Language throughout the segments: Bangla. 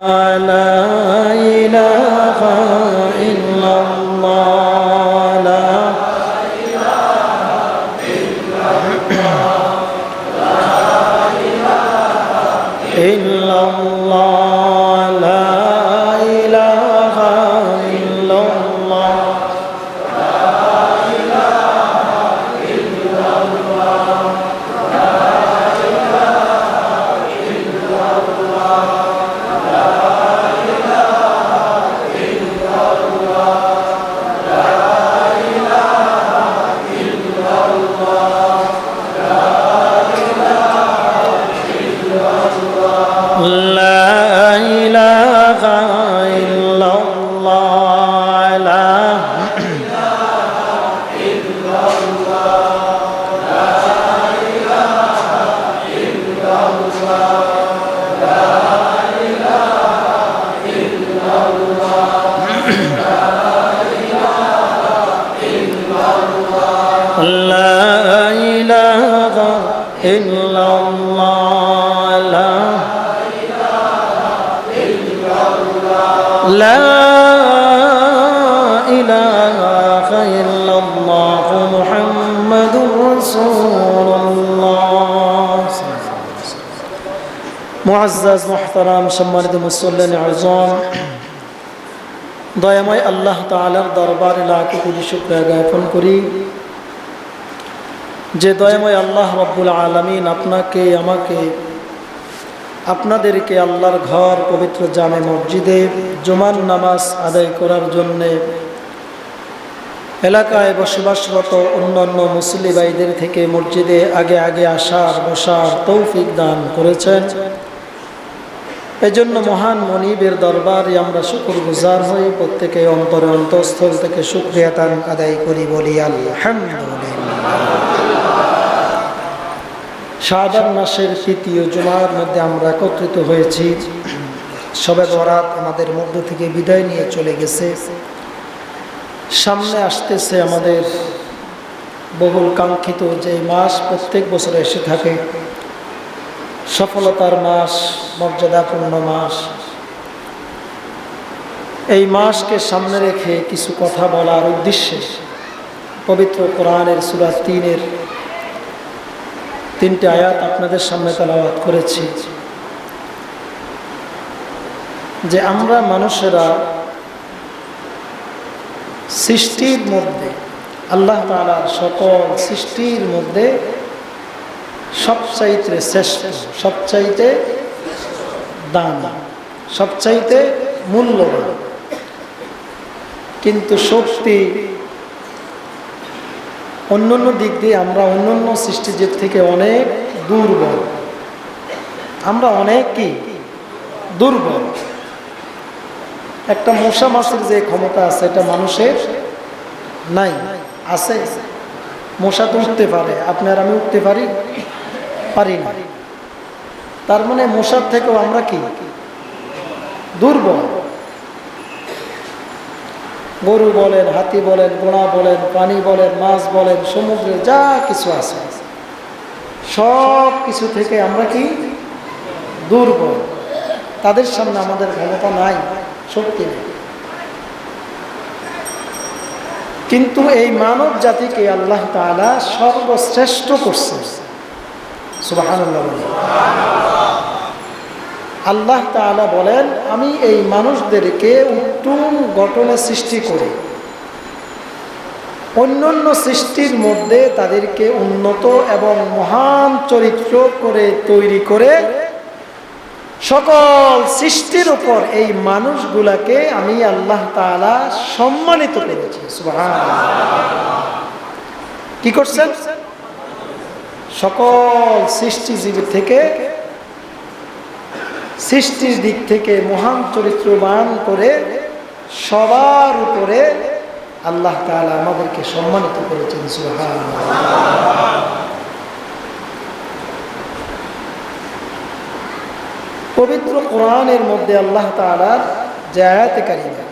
لا إله إلا الله لا إلا الله لا إله إلا الله لا إله إلا الله لا لا إله إلا الله لا لا إله إلا الله محمد رسول الله মুআজ্জাজ মুহতারাম সম্মানিত মুসল্লিন আযম দয়াময় আল্লাহ তাআলার দরবারে লাখ কোটি শুকরিয়া জ্ঞাপন করি যে দয়াময় আল্লাহ রাব্বুল আলামিন আপনাকে আমাকে আপনাদেরকে আল্লাহর ঘর পবিত্র জামে মসজিদে জুমার নামাজ আদায় করার জন্য এলাকায় বসবাসরত অন্যান্য মুসলিম ভাইদের থেকে মসজিদে আগে আগে আসার বসার তৌফিক দান করেছেন। এজন্য মহান মনিবের দরবারে আমরা শুকরগুজার হই, প্রত্যেকে অন্তরে অন্তঃস্থল থেকে শুকরিয়া দান আদায় করি, বলি আলহামদুলিল্লাহ। শাবান মাসের তৃতীয় জুমার মধ্যে আমরা একত্রিত হয়েছি। শবে বরাত আমাদের মধ্য থেকে বিদায় নিয়ে চলে গেছে, সামনে আসতেছে আমাদের বহুল কাঙ্ক্ষিত যে মাস প্রত্যেক বছর এসে থাকে, সফলতার মাস, মর্যাদাপূর্ণ মাস। এই মাসকে সামনে রেখে কিছু কথা বলার উদ্দেশ্যে পবিত্র কোরআনের সূরা ৩-এর ৩টি আয়াত আপনাদের সামনে তেলাওয়াত করেছি। যে আমরা মানুষেরা সৃষ্টির মধ্যে, আল্লাহ তাআলার সকল সৃষ্টির মধ্যে সবচাইতে শ্রেষ্ঠ, সবচাইতে দান, সবচাইতে মূল্যবান, কিন্তু শক্তি অন্যান্য দিক দিয়ে আমরা অন্যান্য সৃষ্টিজীব থেকে অনেক দুর্বল। আমরা অনেক কি দুর্বল। একটা মশা মাছির যে ক্ষমতা আছে এটা মানুষের নাই, আছে। মশা তো উঠতে পারে, আপনি আর আমি উঠতে পারি না। তার মানে মশার থেকেও আমরা কি দুর্বল। গরু বলেন, হাতি বলেন, ঘোড়া বলেন, প্রাণী বলেন, মাছ বলেন, সমুদ্রে যা কিছু আছে সব কিছু থেকে আমরা কি দুর্বল। তাদের সামনে আমাদের ক্ষমতা নাই, শক্তি নেই। কিন্তু এই মানব জাতিকে আল্লাহ তাআলা সর্বশ্রেষ্ঠ করছেন। সুবহানাল্লাহ। আল্লাহ তাআলা বলেন, আমি এই মানুষদেরকে উত্তম গঠনে সৃষ্টি করি, অন্যান্য সৃষ্টির মধ্যে তাদেরকে উন্নত এবং মহান চরিত্র করে তৈরি করে সকল সৃষ্টির উপর এই মানুষগুলাকে আমি আল্লাহ তাআলা সম্মানিত করেছি। সুবহানাল্লাহ। কি করছেন? সকল সৃষ্টিজীবী থেকে, সৃষ্টির দিক থেকে মহান চরিত্রবান করে সবার উপরে আল্লাহ তাআলা আমাদেরকে সম্মানিত করেছেন। সুবহানাল্লাহ। পবিত্র কোরআনের মধ্যে আল্লাহ তাআলার যে আয়াতে কারিমা,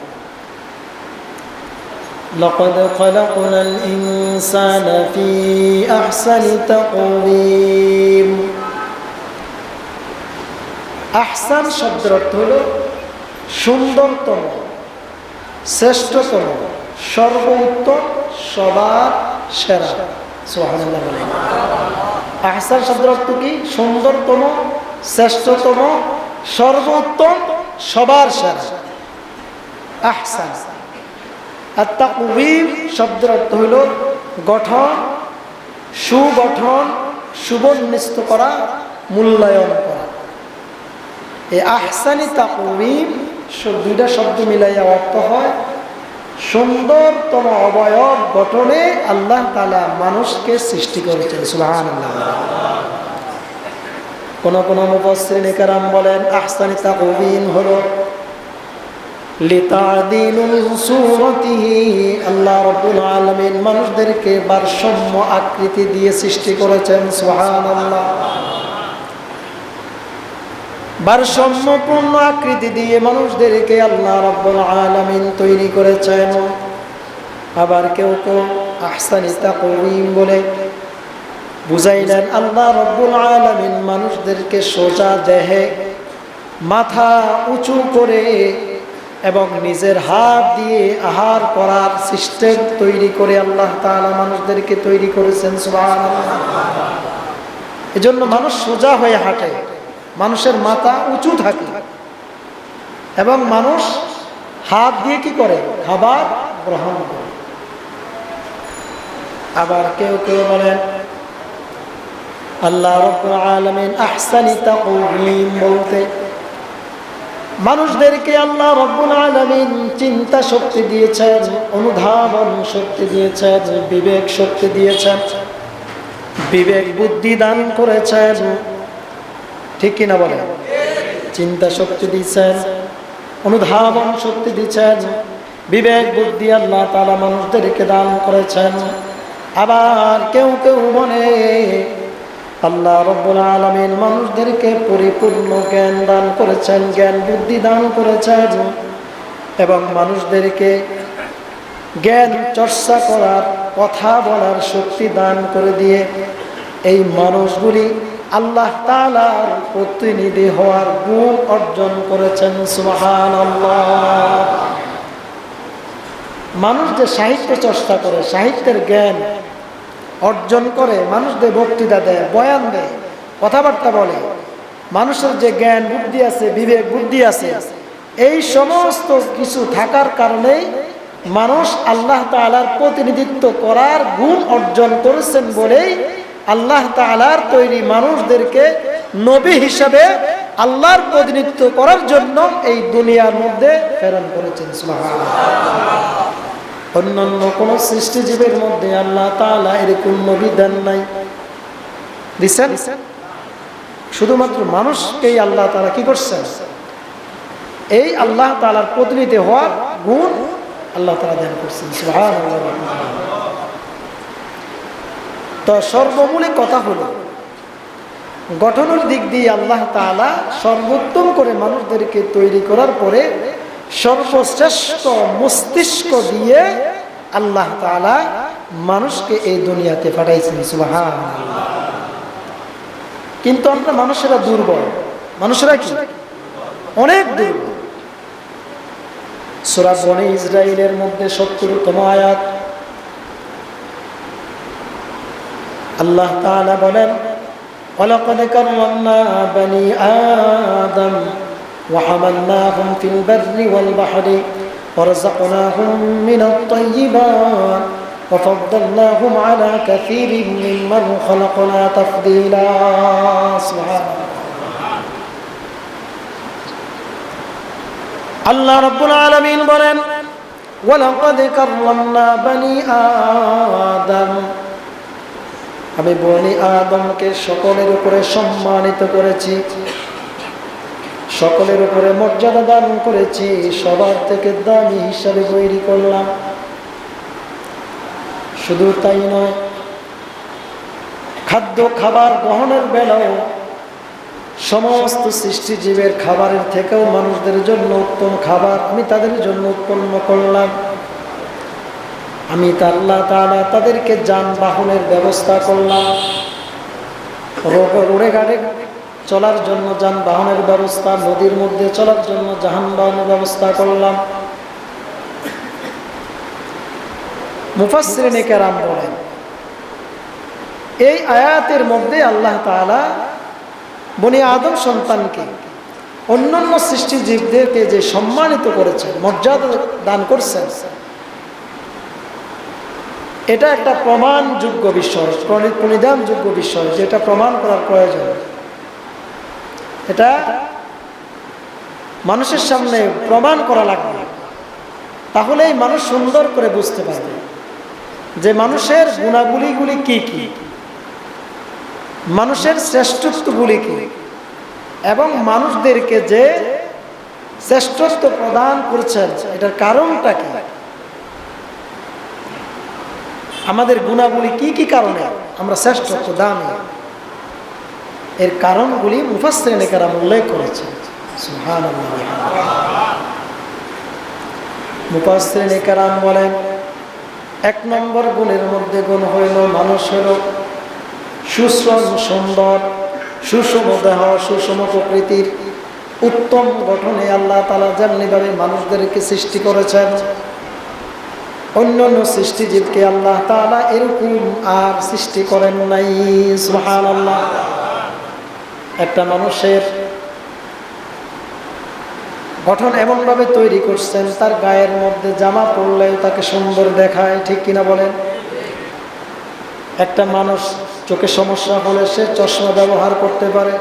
লাকাদ খালাকনাল ইনসানা ফি আহসানি তাকওয়িম, আহসান শব্দের অর্থ হলো সুন্দরতম, শ্রেষ্ঠতম, সর্বোত্তম, সবার সেরা। সুবহানাল্লাহ বলেন। আহসান শব্দের অর্থ কি? সুন্দরতম, শ্রেষ্ঠতম, সর্বোত্তম, সবার সেরা। আহসান। আর তাকওয়িম শব্দের অর্থ হইল গঠন, সুগঠন, সুবর্ণিত করা, মূল্যায়ন করা। এই আহসানি তাকওয়িম দুইটা শব্দ মিলাইয়া অর্থ হয় সুন্দরতম অবয়ব গঠনে আল্লাহ তাআলা মানুষকে সৃষ্টি করেছেন। সুবহানাল্লাহ। কোন কোন মুফাসসিরিন কেরাম বলেন আহসানি তাকওয়িম হলো লিতাদিলুল সূরাতিহি, আল্লাহ রাব্বুল আলামিন মানুষদেরকে ভারসাম্য আকৃতি দিয়ে সৃষ্টি করেছেন। সুবহানাল্লাহ। ভারসাম্যপূর্ণ আকৃতি দিয়ে মানুষদেরকে আল্লাহ রাব্বুল আলামিন তৈরি করেছেন। আবার কেউ কেউ আহসানি তাকওয়িম বলে বুঝাইলেন আল্লাহ রাব্বুল আলামিন মানুষদেরকে সোজা দেহে, মাথা উঁচু করে এবং নিজের হাত দিয়ে আহার করার সিস্টেম তৈরি করে আল্লাহ তাআলা মানুষদেরকে তৈরি করেছেন। সুবহানাল্লাহ। এজন্য মানুষ সোজা হয়ে হাঁটে, মানুষের মাথা উঁচু থাকে এবং মানুষ হাত দিয়ে কি করে? খাবার গ্রহণ করে। আবার কেউ কেউ বলেন আল্লাহ রাব্বুল আলামিন আহসানি তাকওয়িম বলতে মানুষদেরকে আল্লাহ রাব্বুল আলামিন চিন্তা শক্তি দিয়েছেন, অনুধাবন শক্তি দিয়েছেন, বিবেক শক্তি দিয়েছেন, বিবেক বুদ্ধি দান করেছেন। ঠিক কিনা বলেন? চিন্তা শক্তি দিয়েছেন, অনুধাবন শক্তি দিয়েছেন, বিবেক বুদ্ধি আল্লাহ তাআলা মানুষদেরকে দান করেছেন। আবার কেউ কেউ বলে আল্লাহ রাব্বুল আলামিন মানুষদেরকে পরিপূর্ণ জ্ঞান দান করেছেন, জ্ঞান বুদ্ধি দান করেছেন এবং মানুষদেরকে জ্ঞান চর্চা করার, কথা বলার শক্তি দান করে দিয়ে এই মানুষগুলি আল্লাহ তাআলার প্রতিনিধি হওয়ার গুণ অর্জন করেছেন। সুবহানাল্লাহ। মানুষ যে সাহিত্য চর্চা করে, সাহিত্যের জ্ঞান অর্জন করে, মানুষদের বক্তৃতা দেয়, বয়ান দেয়, কথাবার্তা বলে, মানুষের যে জ্ঞান বুদ্ধি আছে, বিবেক বুদ্ধি আছে, এই সমস্ত কিছু থাকার কারণেই মানুষ আল্লাহ তাআলার প্রতিনিধিত্ব করার গুণ অর্জন করেছেন বলেই আল্লাহ তাআলার তৈরি মানুষদেরকে নবী হিসাবে আল্লাহর প্রতিনিধিত্ব করার জন্য এই দুনিয়ার মধ্যে প্রেরণ করেছেন। সুবহানাল্লাহ। অন্যান্য কোন সৃষ্টিজীবের মধ্যে আল্লাহ তাআলা এরকম নবী দেন নাই, দিছেন? শুধুমাত্র মানুষকেই আল্লাহ তাআলা কি করছেন? এই আল্লাহ তাআলার প্রতিনিধি হওয়ার গুণ আল্লাহ তাআলা দান করছেন। সুবহানাল্লাহ। তো সর্বমূলে কথা হলো গঠনের দিক দিয়ে আল্লাহ তাআলা সর্বোত্তম করে মানুষদেরকে তৈরি করার পরে সর্বশ্রেষ্ঠ মস্তিষ্ক দিয়ে আল্লাহ তাআলা মানুষকে এই দুনিয়াতে পাঠাইছেন। সুবহানাল্লাহ। কিন্তু আমরা মানুষেরা দুর্বল, মানুষেরা কি অনেক দুর্বল। সূরা বনী ইসরাঈলের মধ্যে ৭০তম আয়াত আল্লাহ তাআলা বলেন ওয়ালাকাদ কাররামনা বনী আদম وحملناهم في البر والبحر ورزقناهم من الطيبات وفضلناهم على كثير ممن خلقنا تفضيلا. سبحان الله رب العالمين বলেন ولقد كرمنا بني آدم, আমি বনি আদমকে সকলের উপরে সম্মানিত করেছি, সকলের উপরে মর্যাদা দান করেছি, সবার থেকে দামি হিসাবে তৈরি করলাম। শুধু তাই নয়, খাদ্য খাবার গ্রহণের বেলাও সমস্ত সৃষ্টিজীবের খাবারের থেকেও মানুষদের জন্য উত্তম খাবার আমি তাদের জন্য উৎপন্ন করলাম। আমি আল্লাহ তাআলা তাদেরকে যানবাহনের ব্যবস্থা করলাম, চলার জন্য যানবাহনের ব্যবস্থা, নদীর মধ্যে চলার জন্য যানবাহনের ব্যবস্থা করলাম। মুফাসসিরিনে কেরাম বলেন, এই আয়াতের মধ্যে আল্লাহ তাআলা বনি আদম সন্তানকে অন্যান্য সৃষ্টি জীবদেরকে যে সম্মানিত করেছেন, মর্যাদা দান করছেন, এটা একটা প্রমাণযোগ্য বিষয়, প্রণিধানযোগ্য বিষয়, যেটা প্রমাণ করার প্রয়োজন। এটা মানুষের সামনে প্রমাণ করা লাগবে, তাহলেই মানুষ সুন্দর করে বুঝতে পারবে যে মানুষের গুণাবলীগুলি কি কি, মানুষের শ্রেষ্ঠত্বগুলি কি, এবং মানুষদেরকে যে শ্রেষ্ঠত্ব প্রদান করছেন এটার কারণটা কি, আমাদের গুণাবলী কি কি কারণে আমরা শ্রেষ্ঠত্ব দামি, এর কারণগুলি মুফাসসিরিনে কেরাম উল্লেখ করেছেন। সুবহানাল্লাহ। মুফাসসিরিনে কেরাম বলেন, 1 নম্বর গুণের মধ্যে গুণ হইল মানুষ হইল সুশ্রম, সুন্দর, সুষম দেহ, সুষম প্রকৃতির, উত্তম গঠনে আল্লাহ তাআলা যেমনিভাবে মানুষদেরকে সৃষ্টি করেছেন, অন্যান্য সৃষ্টিজীবকে আল্লাহ তাআলা এরকম আর সৃষ্টি করেন নাই। সুবহানাল্লাহ। একটা মানুষের গঠন এমনভাবে তৈরি করছেন, তার গায়ের মধ্যে জামা পরলে তাকে সুন্দর দেখায়, ঠিক কিনা বলেন? একটা মানুষ চোখে সমস্যা হলে সে চশমা ব্যবহার করতে পারে,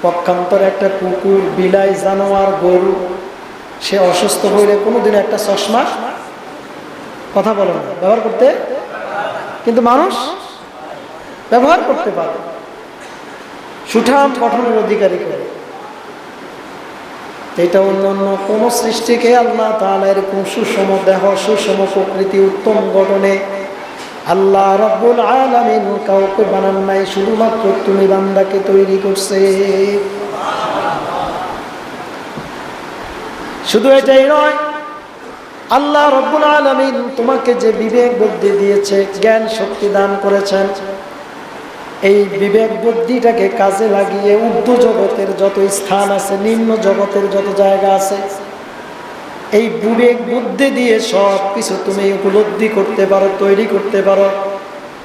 পক্ষান্তরে একটা কুকুর, বিলাই, জানোয়ার, গরু, সে অসুস্থ হইলে কোনোদিন একটা চশমা, কথা বলে না, ব্যবহার করতে, কিন্তু মানুষ ব্যবহার করতে পারে, সুঠাম গঠনের অধিকারী করে। এটা অন্যান্য কোন সৃষ্টিকে আল্লাহ তাআলা এরকম সুষম দেহ, সুষম প্রকৃতি, উত্তম গঠনে আল্লাহ রাব্বুল আলামিন কাউকে বানান নাই, শুধুমাত্র তুমি বান্দাকে তৈরি করছে। শুধু এটাই নয়, আল্লাহ রাব্বুল আলামিন তোমাকে যে বিবেক বুদ্ধি দিয়েছে, জ্ঞান শক্তি দান করেছেন, এই বিবেক বুদ্ধিটাকে কাজে লাগিয়ে ঊর্ধ্ব জগতের যত স্থান আছে, নিম্ন জগতের যত জায়গা আছে, এই বিবেক বুদ্ধি দিয়ে সব কিছু তুমি উপলব্ধি করতে পারো, তৈরি করতে পারো।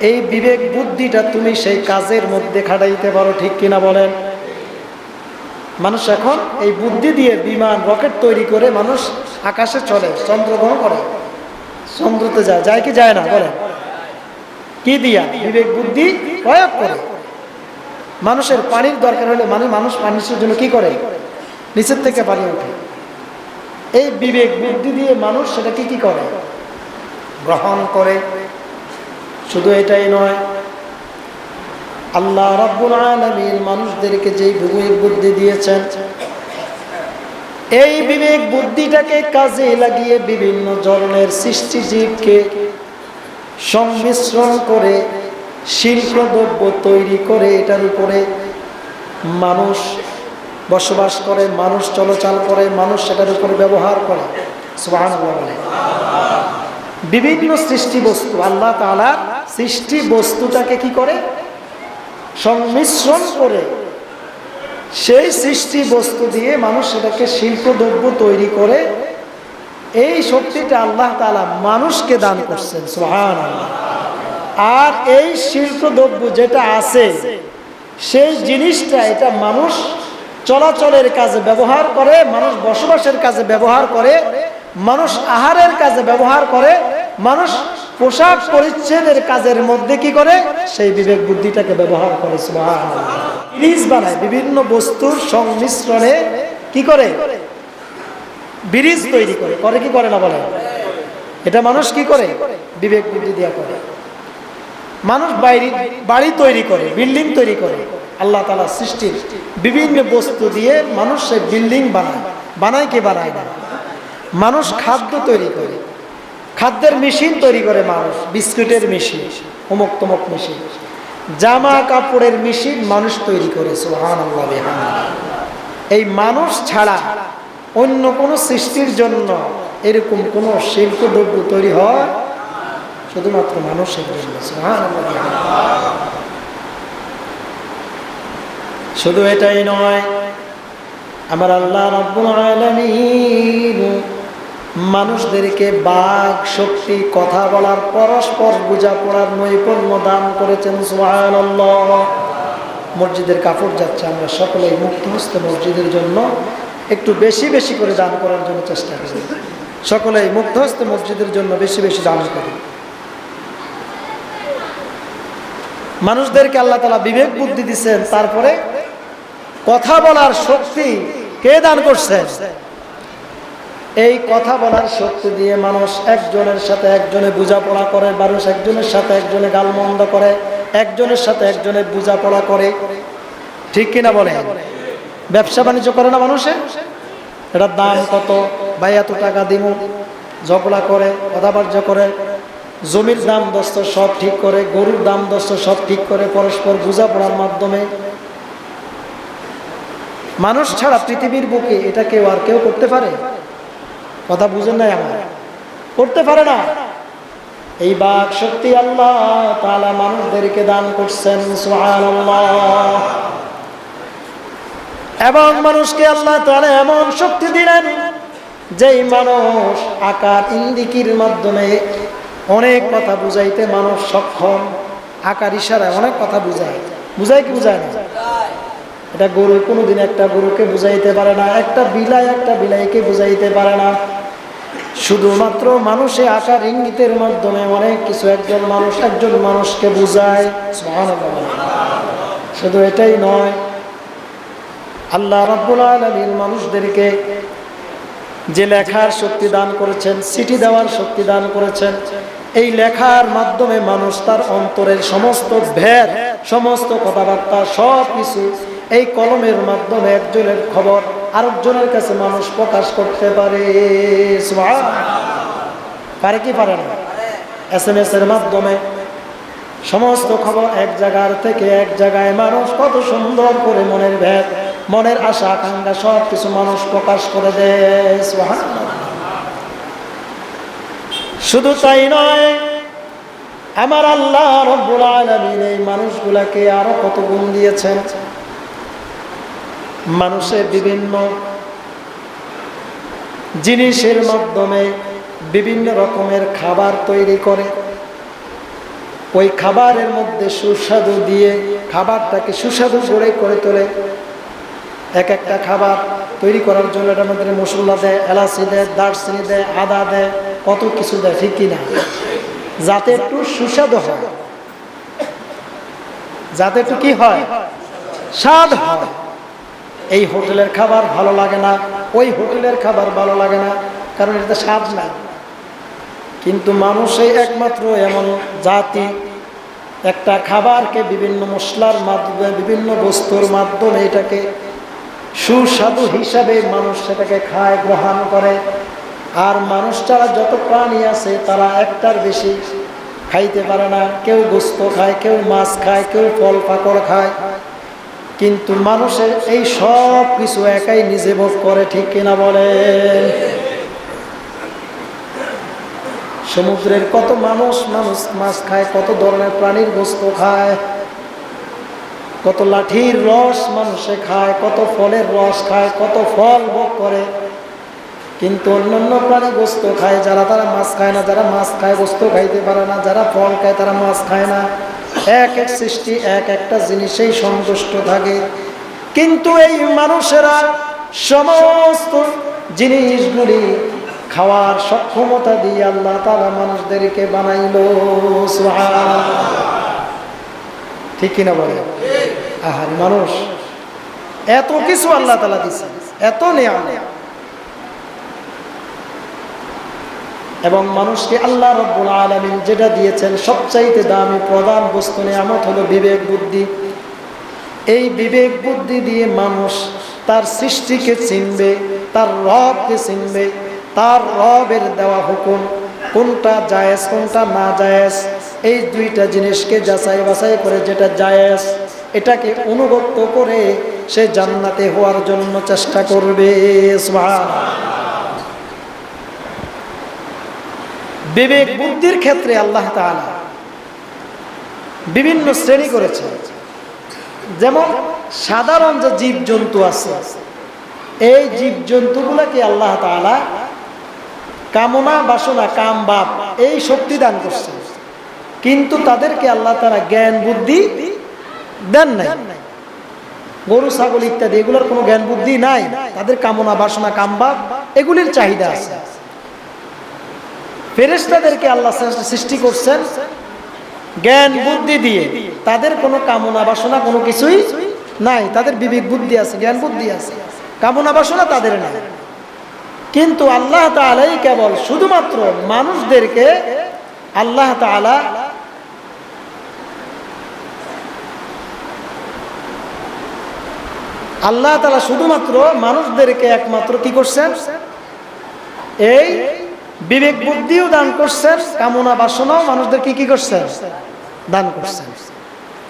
এই বিবেক বুদ্ধিটা তুমি সেই কাজের মধ্যে খাটাইতে পারো, ঠিক কিনা বলেন? মানুষ এখন এই বুদ্ধি দিয়ে বিমান, রকেট তৈরি করে মানুষ আকাশে চলে, চন্দ্রগ্রহণ করে, চন্দ্রতে যায়, যায় কি যায় না বলেন? কি দিয়া? বিবেক বুদ্ধি প্রয়োগ করে। মানুষের পানির দরকার হলে মানুষ পানির জন্য কি করে? নিচের থেকে পানি ওঠে। এই বিবেক বুদ্ধি দিয়ে মানুষ সেটাকে কি করে? গ্রহণ করে। শুধু এটাই নয়, আল্লাহ রাব্বুল আলামিন মানুষদেরকে যেই বিবেক বুদ্ধি দিয়েছেন, এই বিবেক বুদ্ধিটাকে কাজে লাগিয়ে বিভিন্ন ধরনের সৃষ্টিজীবকে সংমিশ্রণ করে শিল্পদ্রব্য তৈরি করে, এটার উপরে মানুষ বসবাস করে, মানুষ চলাচল করে, মানুষ সেটার উপরে ব্যবহার করে। সুবহানাল্লাহ বলে। বিভিন্ন সৃষ্টি বস্তু, আল্লাহ তাআলা সৃষ্টি বস্তুটাকে কি করে? সংমিশ্রণ করে সেই সৃষ্টি বস্তু দিয়ে মানুষ সেটাকে শিল্পদ্রব্য তৈরি করে। এই শক্তিটা আল্লাহ তাআলা মানুষকে দান করছেন। সুবহানাল্লাহ। আর এই শিল্পদ্রব্য যেটা আছে, সেই জিনিসটা এটা মানুষ চলাচলের কাজে ব্যবহার করে, মানুষ বসবাসের কাজে ব্যবহার করে, মানুষ আহারের কাজে ব্যবহার করে, মানুষ পোশাক পরিচ্ছদের কাজের মধ্যে কি করে? সেই বিবেক বুদ্ধিটাকে ব্যবহার করে। সুবহানাল্লাহ। ব্রিজ বানায়, বিভিন্ন বস্তুর সংমিশ্রণে কি করে? ব্রিজ তৈরি করে। করে কি করে না বলে? এটা মানুষ কি করে? বিবেক বুদ্ধি দিয়া করে। মানুষ বাড়ি তৈরি করে, বিল্ডিং তৈরি করে। আল্লাহ তাআলা সৃষ্টির বিভিন্ন বস্তু দিয়ে মানুষ সেই বিল্ডিং বানায়। বানায় কি বানায় না? মানুষ খাদ্য তৈরি করে, খাদ্যের মেশিন তৈরি করে মানুষ, বিস্কুটের মেশিন, অমুক তমুক মেশিন, জামা কাপড়ের মেশিন মানুষ তৈরি করে। সুবহানাল্লাহ। এই মানুষ ছাড়া অন্য কোন সৃষ্টির জন্য এরকম কোন শিল্পদ্রব্য তৈরি হয়? শুধুমাত্র মানুষের জন্য। সুবহানাল্লাহ। শুধু এটাই নয়, আমার আল্লাহ রাব্বুল আলামিন মানুষদেরকে বাক শক্তি, কথা বলার, পরস্পর বোঝাপড়ার নৈপুণ্য দান করেছেন। সুবহানাল্লাহ। মসজিদের কাপড় যাচ্ছে, আমরা সকলেই মুক্ত হস্তে মসজিদের জন্য একটু বেশি বেশি করে দান করার জন্য চেষ্টা করি। সকলেই মুক্ত হস্তে মসজিদের জন্য বেশি বেশি দান করি। মানুষদেরকে আল্লাহ তাআলা বিবেক বুদ্ধি দিচ্ছেন, তারপরে কথা বলার শক্তি কে দান করছেন? এই কথা বলার শক্তি দিয়ে মানুষ একজনের সাথে একজনে বোঝাপড়া করে, মানুষ একজনের সাথে একজনে গালমন্দ করে, একজনের সাথে একজনে বোঝাপড়া করে। ঠিক কিনা বলে? ব্যবসা বাণিজ্য করে না মানুষে, এটার দাম কত, ভাই এত টাকা দিব, ঝগড়া করে, কথাবার্তা করে, জমির দাম দস্ত সব ঠিক করে, গরুর দাম দস্ত সব ঠিক করে, পরস্পর বোঝাপড়ার মাধ্যমে। মানুষ ছাড়া পৃথিবীর বুকে এটা কেউ আর কেউ করতে পারে? কথা বুঝেন নাই আমার? করতে পারে না। এই বাক শক্তি আল্লাহ তাআলা মানুষদেরকে দান করছেন। সুবহানাল্লাহ। এবং মানুষকে আল্লাহ তাআলা এমন শক্তি দিলেন যেই মানুষ আকার ইঙ্গিতের মাধ্যমে অনেক কথা বুঝাইতে মানুষ সক্ষম। আকার ইশারায় অনেক কথা বুঝায়। বুঝায় কি বুঝায় না? এটা গরু কোনোদিন একটা গরুকে বুঝাইতে পারে না, একটা বিলাইকে বুঝাইতে পারে না। শুধুমাত্র মানুষে আকার ইঙ্গিতের মাধ্যমে অনেক কিছু একজন মানুষকে বুঝায়। সুবহানাল্লাহ। শুধু এটাই নয়, আল্লাহ রাব্বুল আলামিন মানুষদেরকে যে লেখার শক্তি দান করেছেন, চিঠি দেওয়ার শক্তি দান করেছেন, এই লেখার মাধ্যমে মানুষ তার অন্তরের সমস্ত ভেদ, সমস্ত কথাবার্তা, সব কিছু এই কলমের মাধ্যমে একজনের খবর আরেকজনের কাছে মানুষ প্রকাশ করতে পারে। সুবহানাল্লাহ। পারে কি পারে না? SMS এর মাধ্যমে সমস্ত খবর এক জায়গার থেকে এক জায়গায় মানুষ কত সুন্দর করে মনের ভেদ, মনের আশা আকাঙ্ক্ষা সব কিছু মানুষ প্রকাশ করে দেয়। সুবহানাল্লাহ। শুধু তাই নয়, আমার আল্লাহ রাব্বুল আলামিন এই মানুষগুলাকে আরো কত গুণ দিয়েছেন। মানুষের বিভিন্ন জিনিসের মাধ্যমে বিভিন্ন রকমের খাবার তৈরি করে, ওই খাবারের মধ্যে সুস্বাদু দিয়ে খাবারটাকে সুস্বাদু করে তোলে। এক একটা খাবার তৈরি করার জন্য এটার মধ্যে মশলা দেয়, এলাচি দেয়, দারচিনি দেয়, আদা দেয়, কত কিছু দেয়। ঠিক কিনা? যাতে একটু সুস্বাদু হয়, যাতে একটু কি হয়, স্বাদ হয়। এই হোটেলের খাবার ভালো লাগে না, ওই হোটেলের খাবার ভালো লাগে না, কারণ এটা স্বাদ নাই। কিন্তু মানুষই একমাত্র এমন জাতি, একটা খাবারকে বিভিন্ন মশলার মাধ্যমে, বিভিন্ন বস্তুর মাধ্যমে এটাকে সুস্বাদু হিসাবে মানুষ সেটাকে খায়, গ্রহণ করে। আর মানুষ ছাড়া যত প্রাণী আছে তারা একটার বেশি খাইতে পারে না। কেউ গোস্ত খায়, কেউ মাছ খায়, কেউ ফল পাকড় খায়, কিন্তু মানুষের এই সব কিছু একাই নিজে ভোগ করে। ঠিক কিনা বলেন? সমুদ্রের কত মানুষ মাছ খায়, কত ধরনের প্রাণীর গোস্ত খায়, কত লাঠির রস মানুষে খায়, কত ফলের রস খায়, কত ফল ভোগ করে। কিন্তু অন্যান্য প্রাণী গোস্ত খায়, যারা তারা মাছ খায় না। যারা মাছ খায় গোস্ত খাইতে পারে না, যারা ফল খায় তারা মাছ খায় না। এক এক সৃষ্টি এক একটা জিনিসেই সন্তুষ্ট থাকে। কিন্তু এই মানুষেরা সমস্ত জিনিসগুলি খাওয়ার সক্ষমতা দিয়ে আল্লাহ তাআলা মানুষদেরকে বানাইল। সুবহানাল্লাহ। ঠিক কিনা বলে? আহার মানুষ এত কিছু আল্লাহ তাআলা দিয়েছেন, এত নিয়ামত। এবং মানুষকে আল্লাহ রাব্বুল আলামিন যেটা দিয়েছেন সবচাইতে দামি প্রধান বস্তু নিয়ামত হলো বিবেক বুদ্ধি। এই বিবেক বুদ্ধি দিয়ে মানুষ তার সৃষ্টিকে চিনবে, তার রবকে চিনবে, তার রবের দেওয়া হুকুম কোনটা জায়েজ কোনটা না জায়েজ, এই দুইটা জিনিসকে যাচাই বাছাই করে যেটা জায়েজ এটাকে অনুগত করে সে জান্নাতে হওয়ার জন্য চেষ্টা করবে। সুবহানাল্লাহ। বিবেক বুদ্ধির ক্ষেত্রে আল্লাহ তাআলা বিভিন্ন শ্রেণী করেছেন। যেমন সাধারণ যে জীবজন্তু আছে, এই জীবজন্তুগুলোকে আল্লাহ তাআলা কামনা বাসনা কাম ভাব এই শক্তি দান করছেন, কিন্তু তাদেরকে আল্লাহ তাআলা জ্ঞান বুদ্ধি দেন নাই। গরু ছাগল ইত্যাদি এগুলোর কোনো জ্ঞান বুদ্ধি নাই, তাদের কামনা বাসনা কাম ভাব এগুলির চাহিদা আছে। ফেরেশতাদেরকে আল্লাহ সৃষ্টি করছেন জ্ঞান বুদ্ধি দিয়ে, তাদের কোনো কামনা বাসনা কোনো কিছুই নাই, তাদের বিবেক বুদ্ধি আছে, জ্ঞান বুদ্ধি আছে, কামনা বাসনা তাদের নাই। কিন্তু আল্লাহ তাআলাই কেবল শুধুমাত্র মানুষদেরকে আল্লাহ তাআলা শুধুমাত্র মানুষদেরকে একমাত্র কি করছেন, এই বিবেক বুদ্ধিও দান করছেন, কামনা বাসনাও মানুষদেরকে কি করছেন, দান করছেন।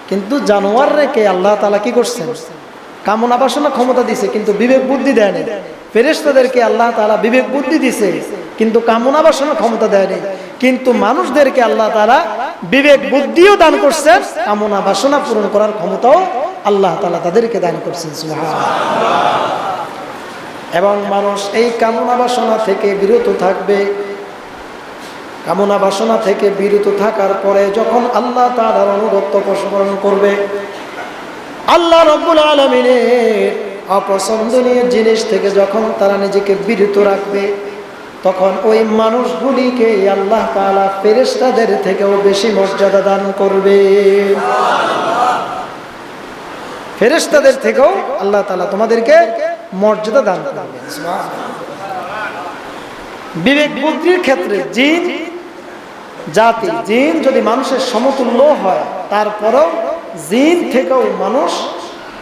কিন্তু জানোয়ার রেখে আল্লাহ তাআলা কি করছেন, কামনা বাসনা ক্ষমতা দিছে কিন্তু বিবেক বুদ্ধি দেয়নি। ফেরেশতাদেরকে আল্লাহ তাআলা বিবেক বুদ্ধি দিছে কিন্তু কামনা বাসনা ক্ষমতা দেয়নি। কিন্তু মানুষদেরকে আল্লাহ তাআলা বিবেক বুদ্ধিও দান করছেন, কামনা বাসনা পূরণ করার ক্ষমতাও আল্লাহ তাআলা তাদেরকে দান করছেন। সুবহানাল্লাহ। এবং মানুষ এই কামনা বাসনা থেকে বিরত থাকবে। কামনা বাসনা থেকে বিরত থাকার পরে যখন আল্লাহ তাআলার আনুগত্য পোষণ করবে, আল্লাহ রাব্বুল আলামিনের অপছন্দনীয় জিনিস থেকে যখন তারা নিজেকে বিরত রাখবে, তখন ওই মানুষগুলিকে আল্লাহ তাআলা ফেরেশতাদের থেকেও বেশি মর্যাদা দান করবে। ফেরেশতাদের থেকেও আল্লাহ তাআলা তোমাদেরকে মর্যাদা দান করবে। বিবেক বুদ্ধির ক্ষেত্রে জিন জাতি, জিন যদি মানুষের সমতুল্য হয়, তারপরেও জিন থেকেও মানুষ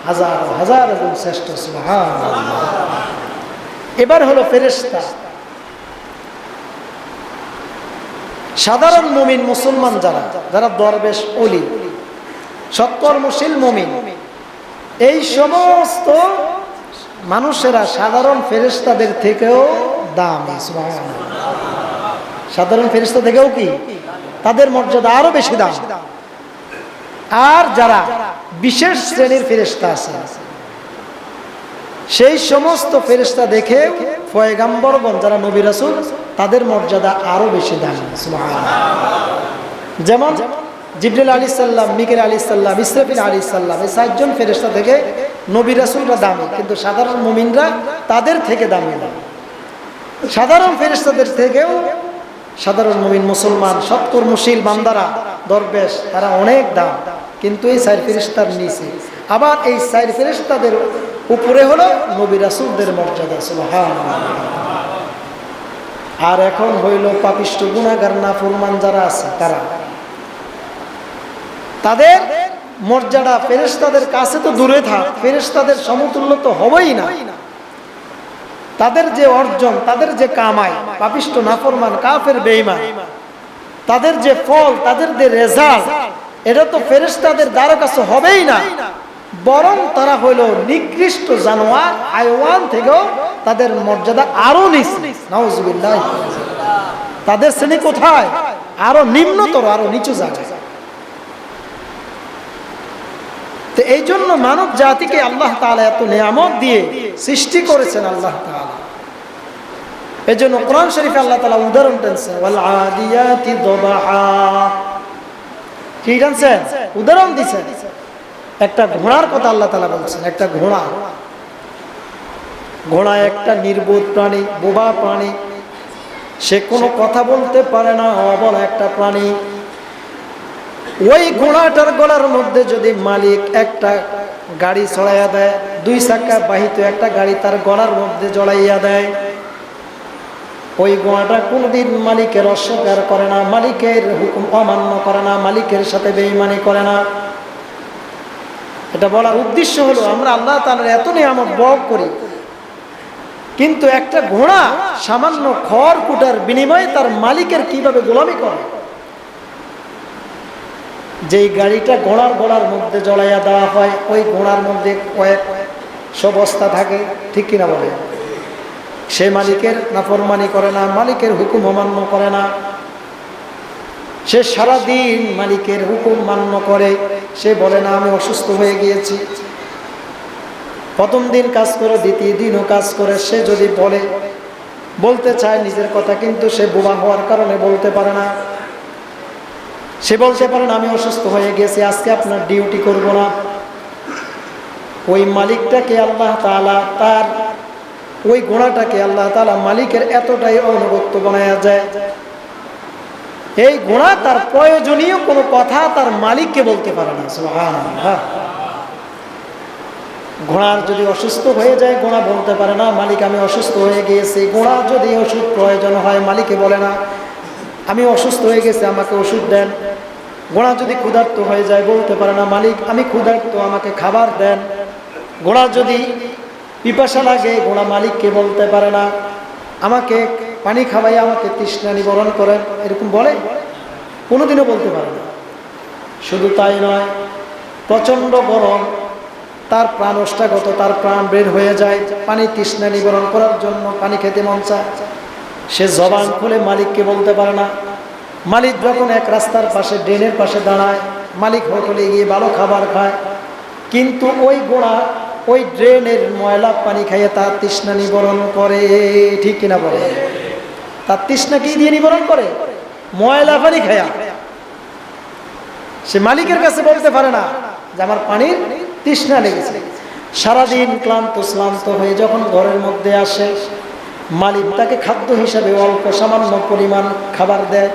হাজার হাজার গুণ শ্রেষ্ঠ। সুবহানাল্লাহ। এবার হলো ফেরেশতা। সাধারণ মুমিন মুসলমান যারা দরবেশ ওলি সৎকর্মশীল মুমিন, এই সমস্ত মানুষেরা সাধারণ ফেরেশতাদের থেকেও দামি। সুবহানাল্লাহ। সাধারণ ফেরেশতা থেকেও কি তাদের মর্যাদা আরো বেশি দাম। আর যারা বিশেষ শ্রেণীর ফেরেশতা আছে, সেই সমস্ত ফেরেশতা দেখে পয়গম্বরগণ যারা নবী রাসূল, তাদের মর্যাদা আরো বেশি দাম। সুবহানাল্লাহ। যেমন জিবরিল আলাইহিস সালাম, মিকাইল আলাইহিস সালাম, ইসরাফিল আলাইহিস সালাম, এই চারজন ফেরেশতা থেকে নবী রাসূলরা দামি, কিন্তু সাধারণ মুমিনরা তাদের থেকে দামি না। সাধারণ ফেরেশতাদের থেকেও সাধারণ মুমিন মুসলমান সৎকর্মশীল বান্দারা দরবেশ তারা অনেক দাম, কিন্তু এই চার ফেরেশতার নিচে। আবার এই চার ফেরেশতাদের উপরে হলো নবী রাসূলদের মর্যাদা। সুবহানাল্লাহ। আর এখন হইল পাপিষ্ঠ গুনাহগার নাফরমান যারা আছে, তাদের মর্যাদা ফেরেশতাদের কাছে তো দূরে থাক, ফেরেশতাদের সমতুল্য তো হবেই না। তাদের যে অর্জন, তাদের যে কামাই, পাপিষ্ঠ নাফরমান কাফের বেঈমান, তাদের যে ফল, তাদের যে রেজাল্ট, এটা তো ফেরেশতাদের দ্বারা কাছে হবেই না। বরং তারা হইল নিকৃষ্ট জানোয়ার, হায়ওয়ান থেকেও তাদের মর্যাদা আরো নিচে। নাউজুবিল্লাহ। তাদের শ্রেণী কোথায়? আরো নিম্নতর, আরো নিচু জায়গায়। তো এই জন্য মানব জাতিকে আল্লাহ তাআলা এত নিয়ামত দিয়ে সৃষ্টি করেছেন আল্লাহ তাআলা। এই জন্য কোরআন শরীফে আল্লাহ তাআলা উদাহরণ দিয়েছেন, ওয়াল আদিয়াতি দবাহা। কি জানছেন? উদাহরণ দিয়েছেন। একটা ঘোড়ার কথা আল্লাহ তাআলা বলছেন। একটা ঘোড়া একটা নির্বোধ প্রাণী, বোবা প্রাণী, সে কোনো কথা বলতে পারে না, অবলা একটা প্রাণী। ওই ঘোড়াটার গলার মধ্যে যদি মালিক একটা গাড়ি চড়াইয়া দেয়, দুই চাকা বাহিত একটা গাড়ি তার গলার মধ্যে জড়াইয়া দেয়, ওই ঘোড়াটা কোনোদিন মালিকের অস্বীকার করে না, মালিকের হুকুম অমান্য করে না, মালিকের সাথে বেঈমানি করে না। এটা বলার উদ্দেশ্য হলো আমরা আল্লাহ তাআলার এত নিয়ামত ভোগ করি, কিন্তু একটা ঘোড়া সামান্য খড় কুটার বিনিময়ে তার মালিকের কিভাবে গোলামি করে। যেই গাড়িটা ঘোড়ার গলার মধ্যে জড়াইয়া দেওয়া হয়, ওই ঘোড়ার মধ্যে কয়েকশো বস্তা থাকে, ঠিক কিনা বলে? সে মালিকের নাফরমানি করে না, মালিকের হুকুম অমান্য করে না। সে সারাদিন মালিকের হুকুম মান্য করে, সে বলে না আমি অসুস্থ হয়ে গিয়েছি। প্রথম দিন কাজ করে, দ্বিতীয় দিনও কাজ করে, সে যদি বলতে চায় নিজের কথা, কিন্তু সে বোবা হওয়ার কারণে বলতে পারে না। সে বলতে পারে না আমি অসুস্থ হয়ে গেছি, আজকে আপনার ডিউটি করব না। ওই মালিকটাকে আল্লাহ তাআলা, তার ওই গুণাটাকে আল্লাহ তাআলা মালিকের এতটাই অনুগত্য বানায়া যায়, এই গুণা তার প্রয়োজনীয় কোনো কথা তার মালিককে বলতে পারে না। সুবহানাল্লাহ। ঘোড়ার যদি অসুস্থ হয়ে যায়, ঘোড়া বলতে পারে না মালিক আমি অসুস্থ হয়ে গিয়েছি। ঘোড়া যদি ওষুধ প্রয়োজন হয়, মালিককে বলে না আমি অসুস্থ হয়ে গেছি, আমাকে ওষুধ দেন। ঘোড়া যদি ক্ষুধার্ত হয়ে যায়, বলতে পারে না মালিক আমি ক্ষুধার্ত, আমাকে খাবার দেন। ঘোড়া যদি পিপাসা লাগে, ঘোড়া মালিককে বলতে পারে না আমাকে পানি খাওয়াই, আমাকে তৃষ্ণা নিবারণ করেন। এরকম বলে? কোনোদিনও বলতে পারে না। শুধু তাই নয়, প্রচণ্ড গরম, তার প্রাণ ওষ্ঠাগত, তার প্রাণ বের হয়ে যায়, পানি তৃষ্ণা নিবারণ করার জন্য পানি খেতে মন চায়, সে জবান খুলে মালিককে বলতে পারে না। মালিক যখন এক রাস্তার পাশে, ড্রেনের পাশে দাঁড়ায়, মালিক হোটেলে গিয়ে ভালো খাবার খায়, কিন্তু ওই গোড়া ওই ড্রেনের ময়লা পানি খাইয়ে তার তৃষ্ণা নিবারণ করে। ঠিক কিনা বলে? তার তৃষ্ণা কি দিয়ে নিবারণ করে? ময়লা পানি খায়া। সে মালিকের কাছে বলতে পারে না যে আমার পানির তৃষ্ণা লেগেছে। সারাদিন ক্লান্ত শ্লান্ত হয়ে যখন ঘরের মধ্যে আসে, মালিক তাকে খাদ্য হিসাবে অল্প সামান্য পরিমাণ খাবার দেয়।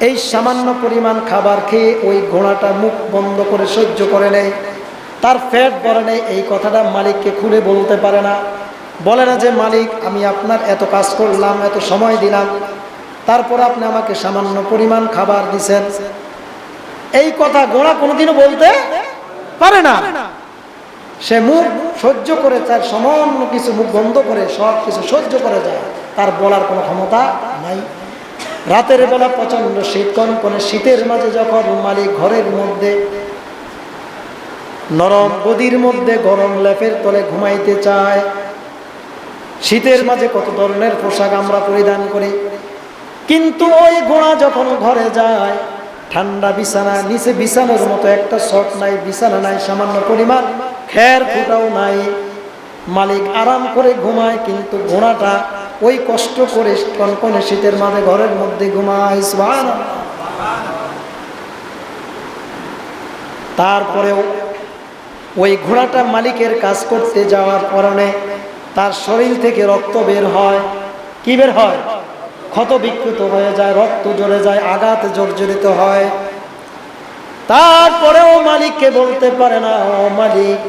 এই সামান্য পরিমাণ খাবার খেয়ে ওই ঘোড়াটা মুখ বন্ধ করে সহ্য করে নেয়, তার পেট ভরে নেয়। এই কথাটা মালিককে খুলে বলতে পারে না, বলে না যে মালিক আমি আপনার এত কাজ করলাম, এত সময় দিলাম, তারপর আপনি আমাকে সামান্য পরিমাণ খাবার দিছেন। এই কথা ঘোড়া কোনোদিনও বলতে পারে না। সে মুখ সহ্য করে, তার সামান্য কিছু মুখ বন্ধ করে সব কিছু সহ্য করে যায়, তার বলার কোনো ক্ষমতা নাই। রাতের বেলা প্রচন্ড শীত, কনকনে শীতের মাঝে যখন মালিক ঘরের মধ্যে নরম গদির মধ্যে গরম লেপের তলে ঘুমাইতে চায়, শীতের মাঝে কত ধরনের পোশাক আমরা পরিধান করি, কিন্তু ওই ঘোড়া যখন ঘরে যায়, ঠান্ডা বিছানা, নিচে বিছানোর মতো একটা শট নাই, বিছানা নাই, সামান্য পরিমাণ খের ফুটাও নাই, মালিক আরাম করে ঘুমায়, কিন্তু ঘোড়াটা ওই কষ্ট করে কনকনে শীতের মাঝে ঘরের মধ্যে ঘুমায়। সুবহানাল্লাহ। তারপরেও ওই ঘোড়াটা মালিকের কাজ করতে যাওয়ার কারণে তার শরীর থেকে রক্ত বের হয়। কি বের হয়? ক্ষত বিক্ষত হয়ে যায়, রক্ত ঝরে যায়, আঘাতে জর্জরিত হয়। তারপরেও মালিককে বলতে পারে না ও মালিক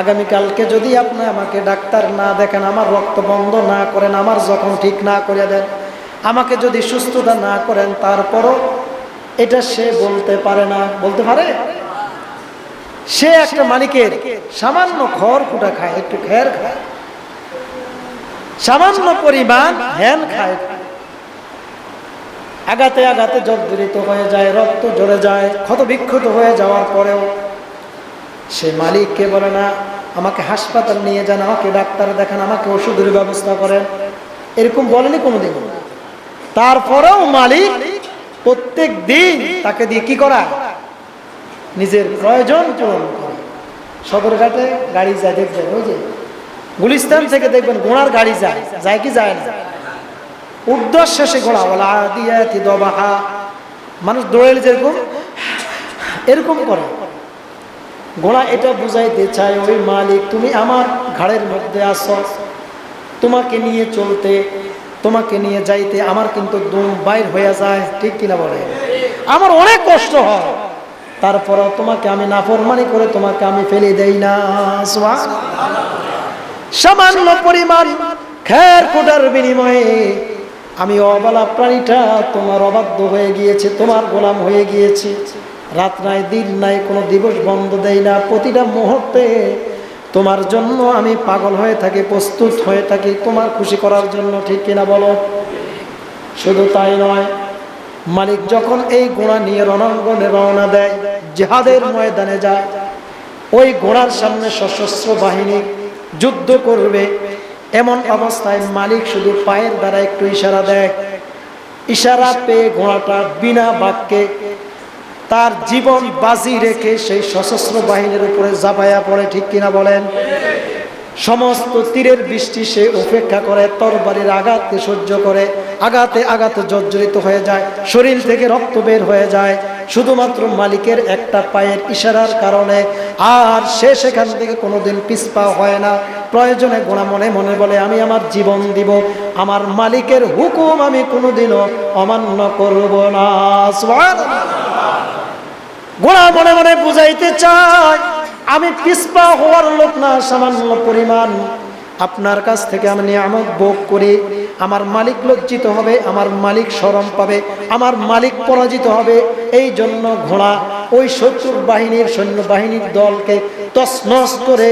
আগামীকালকে যদি আপনি আমাকে ডাক্তার না দেখেন, আমার রক্ত বন্ধ না করেন, আমার যখন ঠিক না করে দেন, আমাকে যদি সুস্থতা না করেন, তারপরও এটা সে বলতে পারে না। বলতে পারে? সে একটা মালিকের সামান্য খড় কুটা খায়, একটু খের খায়, সামান্য পরিমাণ হ্যান খায়, আঘাতে আঘাতে জর্জরিত হয়ে যায়, রক্ত ঝরে যায়, ক্ষত বিক্ষত হয়ে যাওয়ার পরেও সে মালিককে বলে না আমাকে হাসপাতাল নিয়ে যান, আমাকে ডাক্তার দেখান, আমাকে ওষুধের ব্যবস্থা করেন। এরকম বলেনি কোনোদিন। তারপরেও মালিক প্রত্যেক দিন তাকে দিয়ে কি করা? নিজের প্রয়োজন পূরণ করে। সদরঘাটে গাড়ি যায়, দেখবেন ওই যে গুলিস্তান থেকে দেখবেন ঘোড়ার গাড়ি যায়, যায় কি যায় না? উদ্দেশ্য শেষে ঘোড়া বলা দিয়াতি দবাহা, মানুষ দৌড়েলে যেরকম এরকম করে। ঘোড়া এটা বুঝাইতে চায় ওই মালিক তুমি আমার ঘাড়ের মধ্যে আসো, তোমাকে নিয়ে চলতে, তোমাকে নিয়ে যাইতে আমার কিন্তু দম বাইর হয়ে যায়। ঠিক কিনা বলে? আমার অনেক কষ্ট হয়, তারপরও তোমাকে আমি নাফরমানি করে তোমাকে আমি ফেলে দেই না। সামান্য পরিমাণ খের কোটার বিনিময়ে আমি অবলা প্রাণীটা তোমার অবাধ্য হয়ে গিয়েছে, তোমার গোলাম হয়ে গিয়েছে। রাত নাই দিন নাই, কোনো দিবস বন্ধ দেই না, প্রতিটা মুহূর্তে তোমার জন্য আমি পাগল হয়ে থাকি, প্রস্তুত হয়ে থাকি তোমার খুশি করার জন্য। ঠিক কিনা বলো? শুধু তাই নয়, মালিক যখন এই ঘোড়া নিয়ে রণাঙ্গনে রওনা দেয়, জিহাদের ময়দানে যায়, ওই ঘোড়ার সামনে সশস্ত্র বাহিনী যুদ্ধ করবে, এমন অবস্থায় মালিক শুধু পায়ের দ্বারা একটু ইশারা দেয়, ইশারা পেয়ে ঘোড়াটা বিনা বাক্যে তার জীবন বাজি রেখে সেই সশস্ত্র বাহিনীর উপরে ঝাঁপাইয়া পড়ে। ঠিক কিনা বলেন? সমস্ত তীরের বৃষ্টি সে উপেক্ষা করে, তরবারির আঘাতকে সহ্য করে, আঘাতে আঘাতে জর্জরিত হয়ে যায়, শরীর থেকে রক্ত বের হয়ে যায় শুধুমাত্র মালিকের একটা পায়ের ইশারার কারণে। আর সে সেখান থেকে কোনোদিন পিছপা হয় না। প্রয়োজনে গোনা মনে মনে বলে, আমি আমার জীবন দিব, আমার মালিকের হুকুম আমি কোনোদিনও অমান্য করব না। সুবহানাল্লাহ। গোনা মনে মনে বুঝাইতে চায়, আমি পিছপা হওয়ার লোক না। সামান্য পরিমাণ আপনার কাছ থেকে আমি নিয়ামত ভোগ করি, আমার মালিক লজ্জিত হবে, আমার মালিক শরম পাবে, আমার মালিক পরাজিত হবে। এই জন্য ঘোড়া ওই শত্রুর বাহিনীর সৈন্যবাহিনীর দলকে তছনছ করে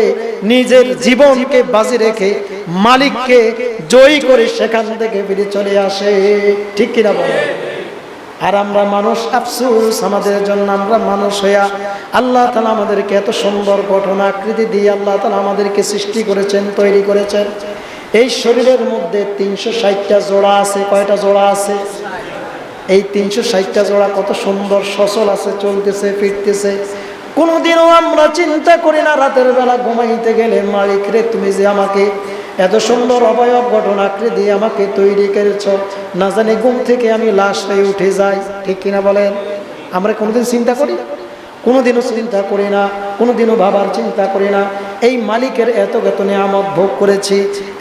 নিজের জীবনকে বাজি রেখে মালিককে জয়ী করে সেখান থেকে ফিরে চলে আসে। ঠিক কিনা বলে? আর আমরা মানুষ, আফসোস আমাদের জন্য, আমরা মানুষ হইয়া আল্লাহ তাআলা আমাদেরকে এত সুন্দর গঠন আকৃতি দিয়ে আল্লাহ তাআলা আমাদেরকে সৃষ্টি করেছেন, তৈরি করেছেন। এই শরীরের মধ্যে 360টা জোড়া আছে। কয়টা জোড়া আছে? এই 360টা জোড়া কত সুন্দর সচল আছে, চলতেছে, ফিরতেছে। কোনোদিনও আমরা চিন্তা করি না রাতের বেলা ঘুমাইতে গেলে, মালিক রে তুমি যে আমাকে এত সুন্দর অবয়ব গঠন আকৃতি আমাকে তৈরি করেছ, না জানি ঘুম থেকে আমি লাশ হয়ে উঠে যাই। ঠিক কিনা বলেন? আমরা কোনোদিন চিন্তা করি? কোনোদিনও চিন্তা করি না, কোনোদিনও ভাবার চিন্তা করি না। এই মালিকের এত নিয়ামত ভোগ করেছি,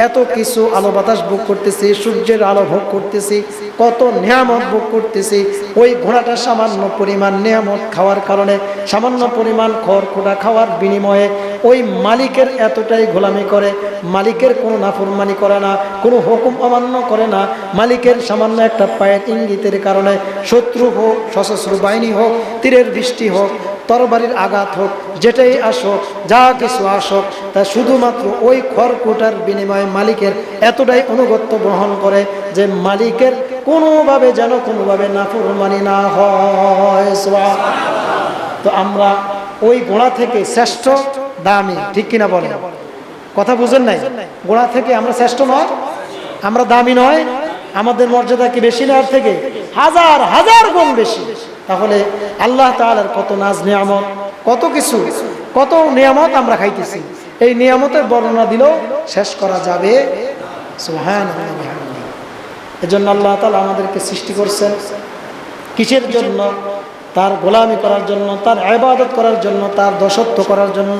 এত কিছু আলো বাতাস ভোগ করতেছি, সূর্যের আলো ভোগ করতেছি, কত নিয়ামত ভোগ করতেছি। ওই ঘোড়াটা সামান্য পরিমাণ নিয়ামত খাওয়ার কারণে, সামান্য পরিমাণ খড়খোটা খাওয়ার বিনিময়ে ওই মালিকের এতটাই গোলামি করে, মালিকের কোনো নাফরমানি করে না, কোনো হুকুম অমান্য করে না। মালিকের সামান্য একটা পায়ের ইঙ্গিতের কারণে শত্রু হোক, সশস্ত্র বাহিনী হোক, তীরের বৃষ্টি হোক, তরবারির আঘাত হোক, যেটাই আসুক, যা কিছু আসুক, তা শুধুমাত্র ওই খড়কুটার বিনিময়ে মালিকের এতটাই অনুগত্য গ্রহণ করে যে মালিকের কোনোভাবে যেন কোনোভাবে নাফরমানি না হয়। তো আমরা ওই ঘোড়া থেকে শ্রেষ্ঠ, দামি। ঠিক কিনা বলেন? কথা বুঝেন নাই? ঘোড়া থেকে আমরা শ্রেষ্ঠ নয়, আমরা দামি নয়। আমাদের মর্যাদা কি বেশি না? আর থেকে হাজার হাজার গুণ বেশি। তাহলে আল্লাহ তাআলার কত নাজ নিয়ামত, কত কিছু, কত নিয়ামত আমরা খাইতেছি। এই নিয়ামতের বর্ণনা দিলেও শেষ করা যাবে। সুবহানাল্লাহ। এজন্য আল্লাহ তাআলা আমাদেরকে সৃষ্টি করছেন কিসের জন্য? তার গোলামি করার জন্য, তার ইবাদত করার জন্য, তার দাসত্ব করার জন্য।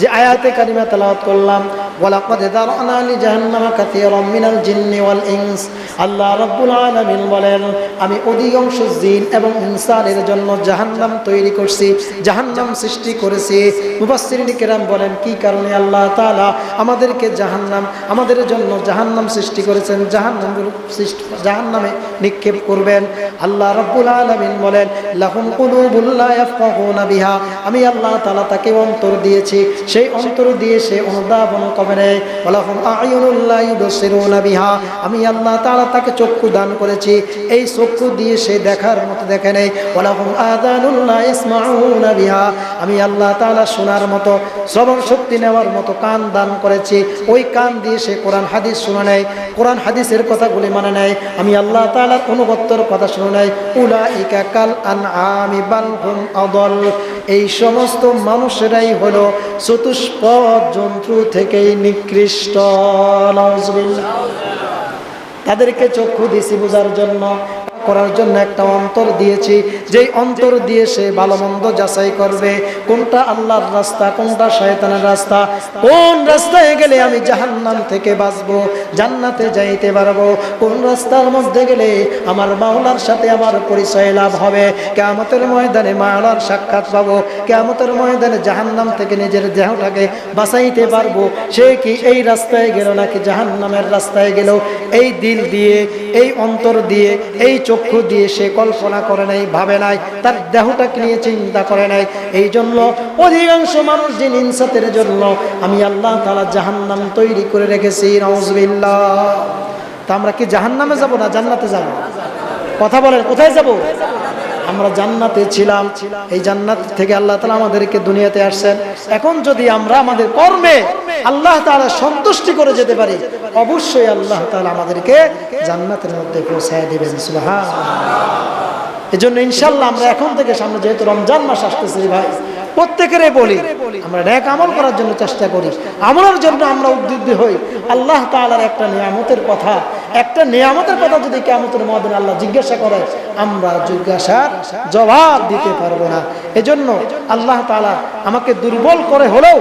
যে আয়াতে কারিমা তেলাওয়াত করলাম, ওয়ালাকাদ যারানা লিজাহান্নামা কাসীরাম মিনাল জিন্নি ওয়াল ইনস। আল্লাহ রাব্বুল আলামিন বলেন, আমি অধিকাংশ জিন এবং ইনসানের জন্য জাহান্নাম তৈরি করছি, জাহান্নাম সৃষ্টি করেছি। মুফাসসিরিন কিরাম বলেন, কি কারণে আল্লাহ তাআলা আমাদেরকে জাহান্নাম, আমাদের জন্য জাহান্নাম সৃষ্টি করেছেন, জাহান্নামে নিক্ষেপ করবেন। আল্লাহ রাব্বুল আলামিন বলেন, লাহুম কুলুবুল লা ইয়াফকাহুনা বিহা। আমি আল্লাহ তাআলা তাকে অন্তর দিয়েছি, সেই অন্তর দিয়ে সে অনুধাবন করে নেয়। ওয়ালাহুম আ'য়ুনুল লা ইউবসিরুনা বিহা। আমি আল্লাহ তাআলা তাকে চক্ষু দান করেছি, এই চক্ষু দিয়ে সে দেখার মতো দেখে নেয়। ওয়ালাহুম আযানুল লা ইয়াসমাউনা বিহা। আমি আল্লাহ তাআলা শোনার মতো, শ্রবণ শক্তি নেওয়ার মতো কান দান করেছি, ওই কান দিয়ে সে কোরআন হাদিস শুনে নেয়, কোরআন হাদিসের কথাগুলি মানে নেয়। আমি আল্লাহ তাআলার অনুগত্যের কথা শুনে নেয়। উলাইকা কাল আনআমি বাল হুম আদাল। এই সমস্ত মানুষেরাই হলো চতুষ্পদ জন্তু থেকেই নিকৃষ্ট। নাউজুবিল্লাহ। তাদেরকে চক্ষু দিয়েছি বোঝার জন্য, করার জন্য একটা অন্তর দিয়েছি, যেই অন্তর দিয়ে সে ভালো মন্দ যাচাই করবে, কোনটা আল্লাহর রাস্তা, কোনটা শয়তানের রাস্তা, কোন রাস্তায় গেলে আমি জাহান্নাম থেকে বাঁচবো, জান্নাতে যাইতে পারবো, কোন রাস্তার মধ্যে গেলে আমার মাওলার সাথে আমার পরিচয় লাভ হবে, কিয়ামতের ময়দানে মাওলার সাক্ষাৎ পাবো, কিয়ামতের ময়দানে জাহান্নাম থেকে নিজের দেহটাকে বাঁচাইতে পারবো। সে কি এই রাস্তায় গেল নাকি জাহান্নামের রাস্তায় গেল, এই দিল দিয়ে, এই অন্তর দিয়ে, এই চক্ষু দিয়ে সে কল্পনা করে নাই, ভাবে নাই, তার দেহটাকে নিয়ে চিন্তা করে নাই। এই জন্য অধিকাংশ মানুষ যে ইনসাতের জন্য আমি আল্লাহ তাআলা জাহান্নাম তৈরি করে রেখেছি। নাউজুবিল্লাহ। তা আমরা কি জাহান্নামে যাব না জান্নাতে যাব? কথা বলেন, কোথায় যাব? আমরা জান্নাতে ছিলাম, এই জান্নাত থেকে আল্লাহ তাআলা আমাদেরকে দুনিয়াতে আসছেন। এখন যদি আমরা আমাদের কর্মে আল্লাহ তাআলা সন্তুষ্টি করে যেতে পারি, অবশ্যই আল্লাহ তাআলা আমাদেরকে জান্নাতের মধ্যে পৌঁছায় দিবেন। সুবহানাল্লাহ। এজন্য ইনশাআল্লাহ আমরা এখন থেকে সামনে যেহেতু রমজান মাস আসতেছে ভাই, প্রত্যেকেরই বলি আমরা নেক আমল করার জন্য চেষ্টা করি, আমলের জন্য আমরা উদ্বুদ্ধ হই। আল্লাহ তাআলার একটা নিয়ামতের কথা যদি কিয়ামতের ময়দানে আল্লাহ জিজ্ঞাসা করে, আমরা জিজ্ঞাসার জবাব দিতে পারবো না। এজন্য আল্লাহ তাআলা আমাকে দুর্বল করে হলেও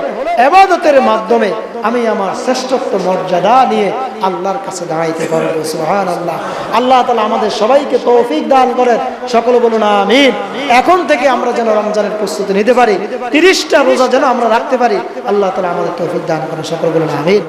ইবাদতের মাধ্যমে আমি আমার শ্রেষ্ঠত্ব মর্যাদা নিয়ে আল্লাহর কাছে দাঁড়াইতে পারবো। সুবহানাল্লাহ। আল্লাহ তাআলা আমাদের সবাইকে তৌফিক দান করেন, সকলে বলুন আমিন। এখন থেকে আমরা যেন রমজানের প্রস্তুতি নিতে পারি, 30টা রোজা যেন আমরা রাখতে পারি, আল্লাহ তাআলা আমাদের তৌফিক দান করেন, সকলে বলুন আমিন।